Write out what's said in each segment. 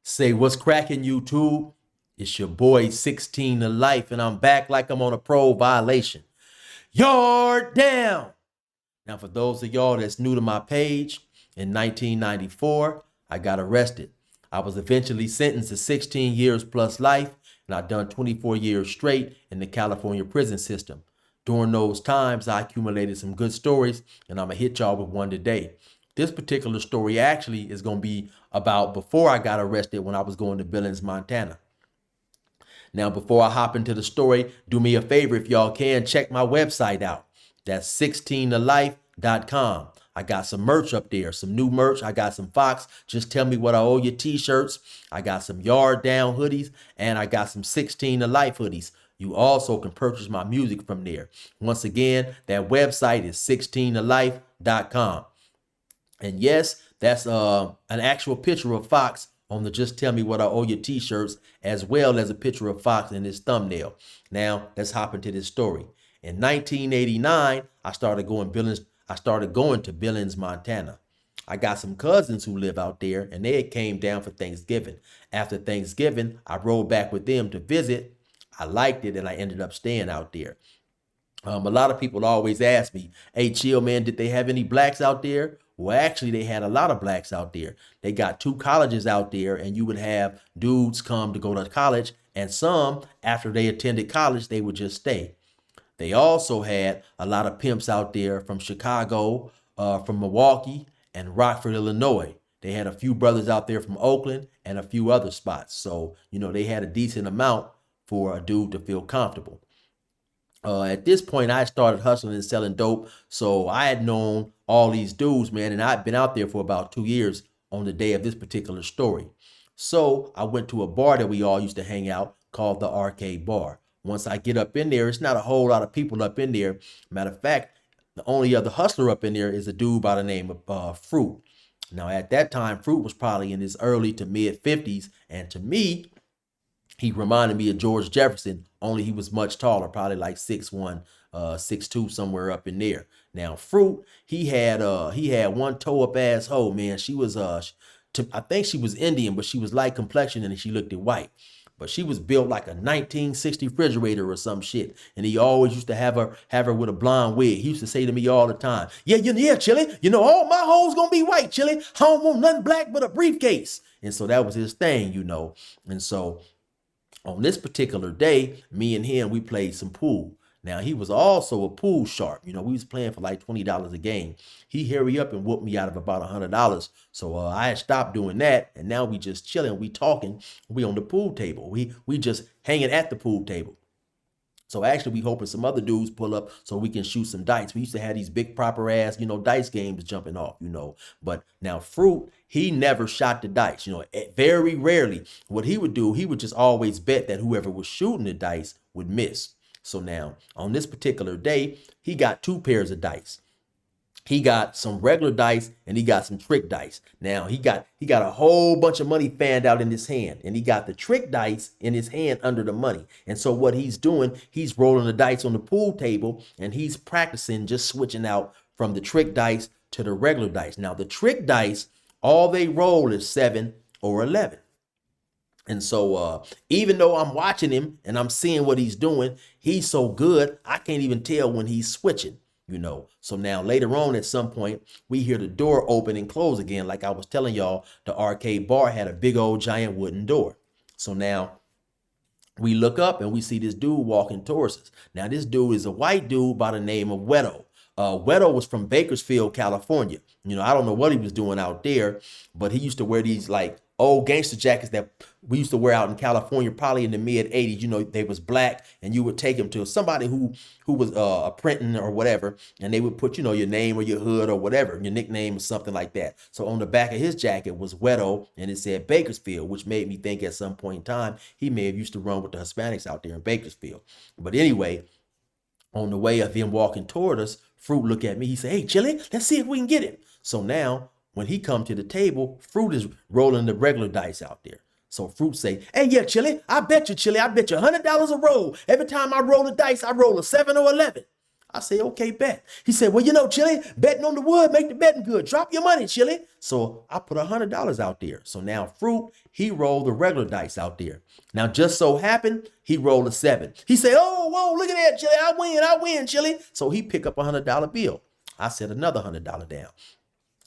Say what's cracking, YouTube? It's your boy 16 to life, and I'm back like I'm on a pro violation. Yard down. Now, for those of y'all that's new to my page, in 1994, I got arrested. I was eventually sentenced to 16 years plus life, and I've done 24 years straight in the California prison system. During those times, I accumulated some good stories, and I'm going to hit y'all with one today. This particular story actually is going to be about before I got arrested when I was going to Billings, Montana. Now, before I hop into the story, do me a favor if y'all can check my website out. That's 16tolife.com. I got some merch up there, some new merch. I got some Fox, just tell me what I owe you t-shirts. I got some Yard Down hoodies, and I got some 16 to Life hoodies. You also can purchase my music from there. Once again, that website is 16tolife.com. And yes, that's an actual picture of Fox on the Just Tell Me What I Owe You t-shirts, as well as a picture of Fox in his thumbnail. Now, let's hop into this story. In 1989, I started going to Billings, Montana. I got some cousins who live out there, and they came down for Thanksgiving. After Thanksgiving, I rode back with them to visit. I liked it, and I ended up staying out there. A lot of people always ask me, hey, chill, man, did they have any blacks out there? Well, actually, they had a lot of blacks out there. They got two colleges out there, and you would have dudes come to go to college, and some, after they attended college, they would just stay. They also had a lot of pimps out there from Chicago, from Milwaukee, and Rockford, Illinois. They had a few brothers out there from Oakland and a few other spots. So, they had a decent amount for a dude to feel comfortable. At this point, I started hustling and selling dope. So I had known all these dudes, man, and I'd been out there for about 2 years on the day of this particular story. So I went to a bar that we all used to hang out called the Arcade Bar. Once I get up in there, it's not a whole lot of people up in there. Matter of fact, the only other hustler up in there is a dude by the name of Fruit. Now, at that time, Fruit was probably in his early to mid 50s. And to me, he reminded me of George Jefferson, only he was much taller, probably like 6'1", 6'2", somewhere up in there. Now, Fruit, he had one toe up asshole, man. She was I think she was Indian, but she was light complexion and she looked at white. But she was built like a 1960 refrigerator or some shit. And he always used to have her with a blonde wig. He used to say to me all the time, yeah, Chili, all my hoes gonna be white, Chili. I don't want nothing black but a briefcase. And so that was his thing, And so on this particular day, me and him, we played some pool. Now, he was also a pool sharp. We was playing for like $20 a game. He hurry up and whooped me out of about $100. So I had stopped doing that, and now we just chilling. We talking. We on the pool table. We just hanging at the pool table. So actually, we hoping some other dudes pull up so we can shoot some dice. We used to have these big proper ass, dice games jumping off, But now Fruit, he never shot the dice, very rarely. What he would do, he would just always bet that whoever was shooting the dice would miss. So now, on this particular day, he got two pairs of dice. He got some regular dice and he got some trick dice. Now he got a whole bunch of money fanned out in his hand, and he got the trick dice in his hand under the money. And so what he's doing, he's rolling the dice on the pool table and he's practicing just switching out from the trick dice to the regular dice. Now the trick dice, all they roll is 7 or 11. And so even though I'm watching him and I'm seeing what he's doing, he's so good, I can't even tell when he's switching. So now later on at some point, we hear the door open and close again. Like I was telling y'all, the Arcade Bar had a big old giant wooden door. So now we look up and we see this dude walking towards us. Now this dude is a white dude by the name of Wedo. Wedo was from Bakersfield, California. I don't know what he was doing out there, but he used to wear these like old gangster jackets that we used to wear out in California, probably in the mid 80s. They was black, and you would take them to somebody who was a printing or whatever, and they would put, your name or your hood or whatever, your nickname or something like that. So on the back of his jacket was Wedo, and it said Bakersfield, which made me think at some point in time, he may have used to run with the Hispanics out there in Bakersfield. But anyway, on the way of him walking toward us, Fruit looked at me. He said, hey, Chili, let's see if we can get him. So now, when he come to the table, Fruit is rolling the regular dice out there. So Fruit say, hey, yeah, Chili, I bet you $100 a roll. Every time I roll the dice, I roll a 7 or 11. I say, okay, bet. He said, well, Chili, betting on the wood make the betting good. Drop your money, Chili. So I put $100 out there. So now Fruit, he rolled the regular dice out there. Now, just so happened, he rolled a 7. He said, oh, whoa, look at that, Chili. I win, Chili. So he picked up a $100 bill. I set another $100 down.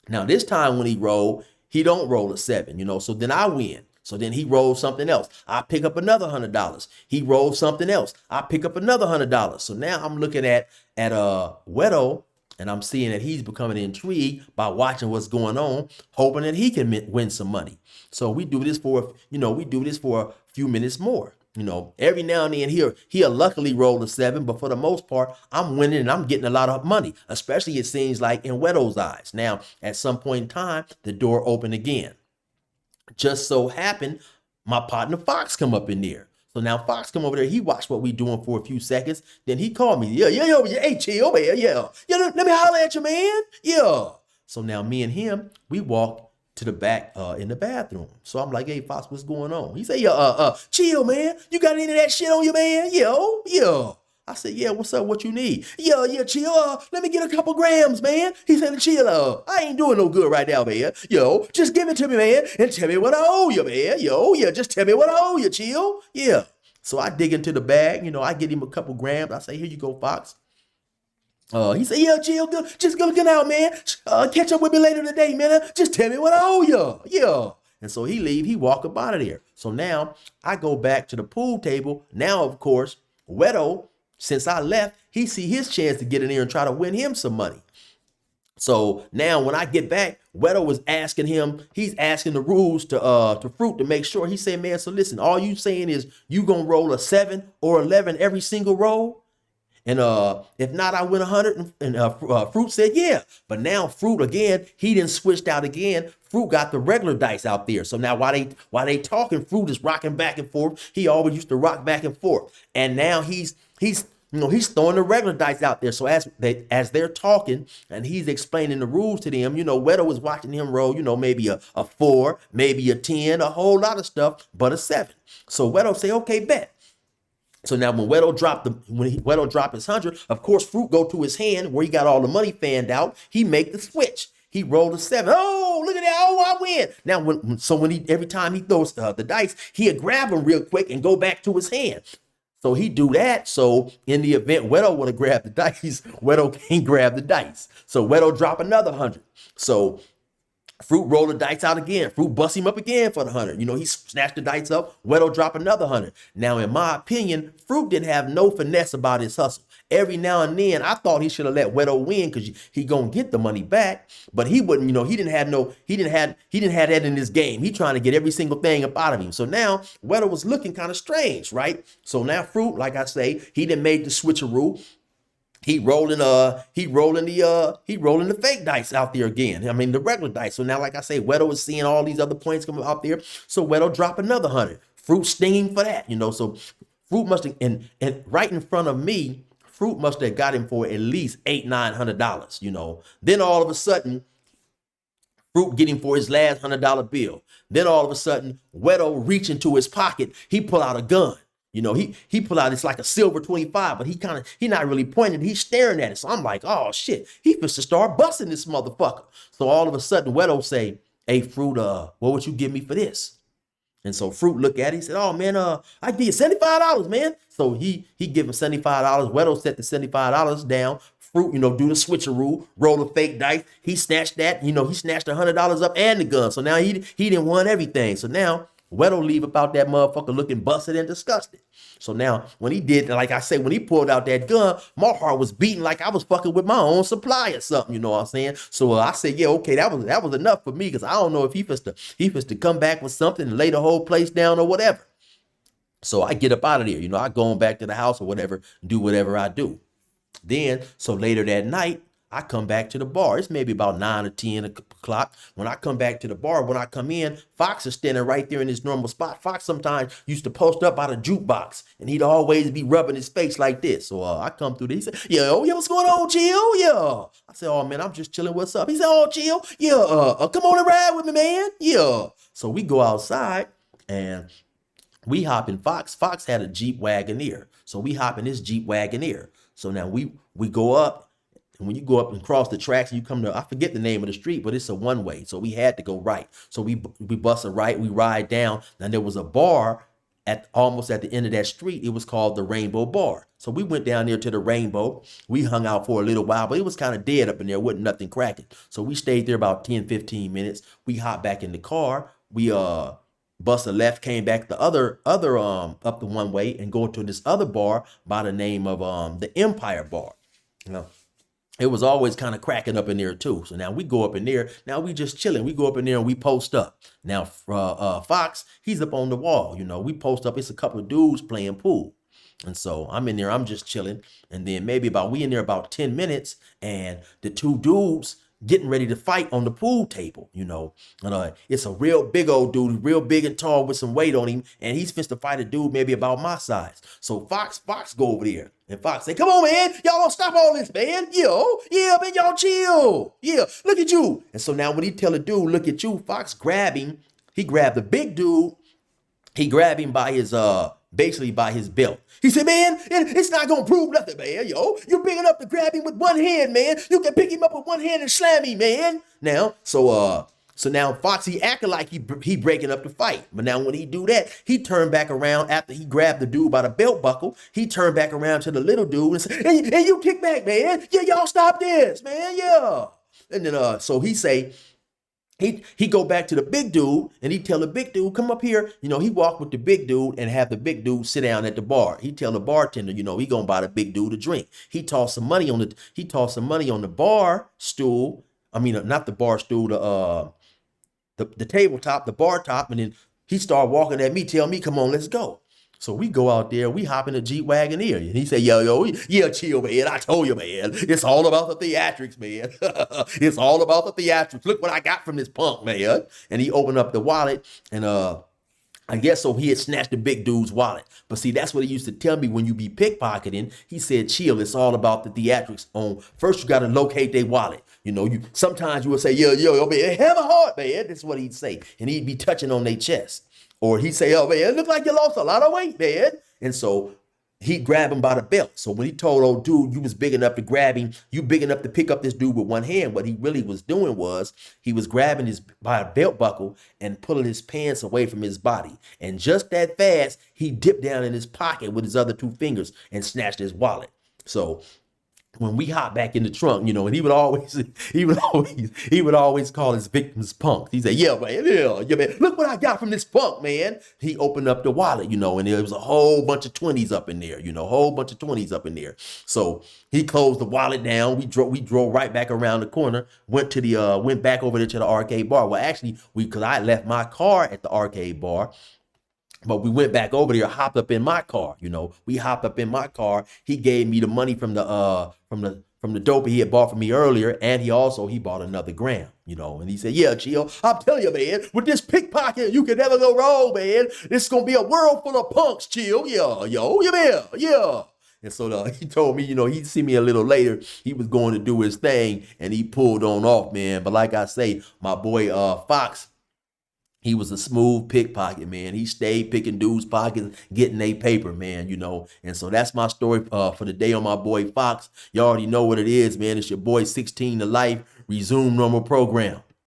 Now, this time when he rolled, he don't roll a 7, so then I win. So then he rolls something else. I pick up another $100. He rolls something else. I pick up another $100. So now I'm looking at Wedo, and I'm seeing that he's becoming intrigued by watching what's going on, hoping that he can win some money. So we do this for a few minutes more. Every now and then he'll luckily roll a 7, but for the most part, I'm winning and I'm getting a lot of money, especially it seems like in Wedo's eyes. Now, at some point in time, the door opened again. Just so happened, my partner Fox come up in there. So now Fox come over there. He watched what we doing for a few seconds. Then he called me. Yeah, hey, chill, man. Yeah, let me holler at you, man. Yeah. So now me and him, we walk to the back in the bathroom. So I'm like, hey, Fox, what's going on? He said, yeah, chill, man. You got any of that shit on you, man? Yeah. I said, yeah, what's up? What you need? Yeah, chill. Let me get a couple grams, man. He said, chill. I ain't doing no good right now, man. Just give it to me, man, and tell me what I owe you, man. Just tell me what I owe you, chill. Yeah. So I dig into the bag, I get him a couple grams. I say, here you go, Fox. He said, yeah, chill, good. Just go get out, man. Catch up with me later today, man. Just tell me what I owe you. Yeah. And so he leave, he walk up out of there. So now I go back to the pool table. Now, of course, Wedo, since I left, he see his chance to get in there and try to win him some money. So now when I get back, Wedo was asking him, he's asking the rules to Fruit to make sure. He said, man, so listen, all you saying is you gonna roll a 7 or 11 every single roll? And if not, I win 100. And Fruit said, yeah. But now Fruit, again, he didn't switched out again. Fruit got the regular dice out there. So now while they talking, Fruit is rocking back and forth. He always used to rock back and forth. And now he's throwing the regular dice out there. So as they're talking and he's explaining the rules to them, Wedo was watching him roll, maybe a 4, maybe a 10, a whole lot of stuff, but a 7. So Wedo say, okay, bet. So now when Wedo drop his 100, of course, Fruit go to his hand where he got all the money fanned out. He make the switch. He rolled a 7. Oh, look at that. Oh, I win. Now, every time he throws the dice, he'll grab them real quick and go back to his hand. So he do that. So in the event Wedo want to grab the dice, Wedo can't grab the dice. So Wedo drop another 100. So Fruit roll the dice out again. Fruit bust him up again for the 100. He snatched the dice up. Wedo drop another 100. Now, in my opinion, Fruit didn't have no finesse about his hustle. Every now and then, I thought he should have let Wedo win because he gonna get the money back. But he wouldn't. He didn't have that in his game. He trying to get every single thing up out of him. So now Wedo was looking kind of strange, right? So now Fruit, like I say, he done made the switcheroo. He rolling the fake dice out there again. I mean, the regular dice. So now, like I say, Wedo is seeing all these other points coming out there. So Wedo drop another 100. Fruit stinging for that, So Fruit must have, and right in front of me, Fruit must have got him for at least $800-900, Then all of a sudden, Fruit get him for his last $100 bill. Then all of a sudden, Wedo reach into his pocket. He pull out a gun. He pull out, it's like a silver 25, but he not really pointing, he's staring at it. So I'm like, oh shit, he supposed to start busting this motherfucker. So all of a sudden, Wedo say, hey, Fruit, what would you give me for this? And so Fruit look at it, he said, oh man, I give you $75, man. So he give him $75. Wedo set the $75 down. Fruit, do the switcheroo, roll the fake dice. He snatched that, he snatched $100 up and the gun. So now he didn't want everything. So now Wedo leave about that motherfucker looking busted and disgusted. So now when he did, like I say, when he pulled out that gun, my heart was beating like I was fucking with my own supply or something, you know what I'm saying? So I said, yeah, okay, that was enough for me, because I don't know if he was to come back with something and lay the whole place down or whatever. So I get up out of there, I go on back to the house or whatever, do whatever I do. Then, so later that night, I come back to the bar. It's maybe about 9 or 10 o'clock. When I come back to the bar, when I come in, Fox is standing right there in his normal spot. Fox sometimes used to post up by the jukebox, and he'd always be rubbing his face like this. So I come through there. He said, yeah, what's going on, Chill? Yeah. I said, oh, man, I'm just chilling. What's up? He said, oh, Chill. Yeah, come on and ride with me, man. Yeah. So we go outside, and we hop in Fox. Fox had a Jeep Wagoneer. So we hop in this Jeep Wagoneer. So now we go up, and when you go up and cross the tracks, and you come to, I forget the name of the street, but it's a one way. So we had to go right. So we bust a right, we ride down, and there was a bar at almost at the end of that street. It was called the Rainbow Bar. So we went down there to the Rainbow. We hung out for a little while, but it was kind of dead up in there. Wasn't nothing cracking. So we stayed there about 10, 15 minutes. We hopped back in the car. We bust a left, came back the other up the one way and go to this other bar by the name of the Empire Bar. You know, it was always kind of cracking up in there too. So now we go up in there. Now we just chilling. We go up in there and we post up. Now Fox, he's up on the wall. You know, we post up. It's a couple of dudes playing pool. And so I'm in there. I'm just chilling. And then we in there about 10 minutes. And the two dudes getting ready to fight on the pool table, you know. And it's a real big old dude, real big and tall with some weight on him, and he's supposed to fight a dude maybe about my size. So Fox go over there, and Fox say, "Come on, man, y'all don't stop all this, man. Yeah, man, y'all chill. Yeah, look at you." And so now when he tell a dude, "Look at you," Fox grab him. He grabbed the big dude. He grabbed him by his basically by his belt. He said, "Man, it's not gonna prove nothing, man. You're big enough to grab him with one hand, man. You can pick him up with one hand and slam him, man." Now, so now Foxy acting like he breaking up the fight. But now when he do that, he turned back around after he grabbed the dude by the belt buckle. He turned back around to the little dude and said, "Hey, you kick back, man. Yeah, y'all stop this, man. Yeah." And then so he say, he go back to the big dude and he tell the big dude, "Come up here." You know, he walk with the big dude and have the big dude sit down at the bar. He tell the bartender, you know, he gonna buy the big dude a drink. He toss some money on the bar stool. I mean, not the bar stool, the tabletop, the bar top, and then he start walking at me, tell me, "Come on, let's go." So we go out there, we hop in a Jeep Wagoneer, and he say, yo, yeah, chill, man. I told you, man. It's all about the theatrics, man. It's all about the theatrics. Look what I got from this punk, man. And he opened up the wallet, and I guess so he had snatched the big dude's wallet. But see, that's what he used to tell me when you be pickpocketing. He said, "Chill, it's all about the theatrics. First you got to locate their wallet. You know, sometimes you would say, yo, man, have a heart, man." That's what he'd say. And he'd be touching on their chest. Or he'd say, "Oh, man, it look like you lost a lot of weight, man." And so he'd grab him by the belt. So when he told old dude, "You was big enough to grab him, you big enough to pick up this dude with one hand," what he really was doing was he was grabbing his by a belt buckle and pulling his pants away from his body. And just that fast, he dipped down in his pocket with his other two fingers and snatched his wallet. So when we hop back in the trunk, you know, and he would always call his victims punks. He said, "Yeah, man, yeah, man. Look what I got from this punk, man." He opened up the wallet, you know, and there was a whole bunch of 20s up in there, you know, So he closed the wallet down. We drove right back around the corner, went back over there to the arcade bar. Well, actually, because I left my car at the arcade bar. But we went back over there, hopped up in my car. You know, we hopped up in my car. He gave me the money from the dope he had bought for me earlier, and he bought another gram. You know, and he said, "Yeah, chill. I'm telling you, man, with this pickpocket, you can never go wrong, man. It's gonna be a world full of punks. Chill, yeah." And so he told me, you know, he'd see me a little later. He was going to do his thing, and he pulled on off, man. But like I say, my boy Fox. He was a smooth pickpocket, man. He stayed picking dudes' pockets, getting their paper, man, you know. And so that's my story for the day on my boy Fox. You already know what it is, man. It's your boy 16 to Life. Resume normal program.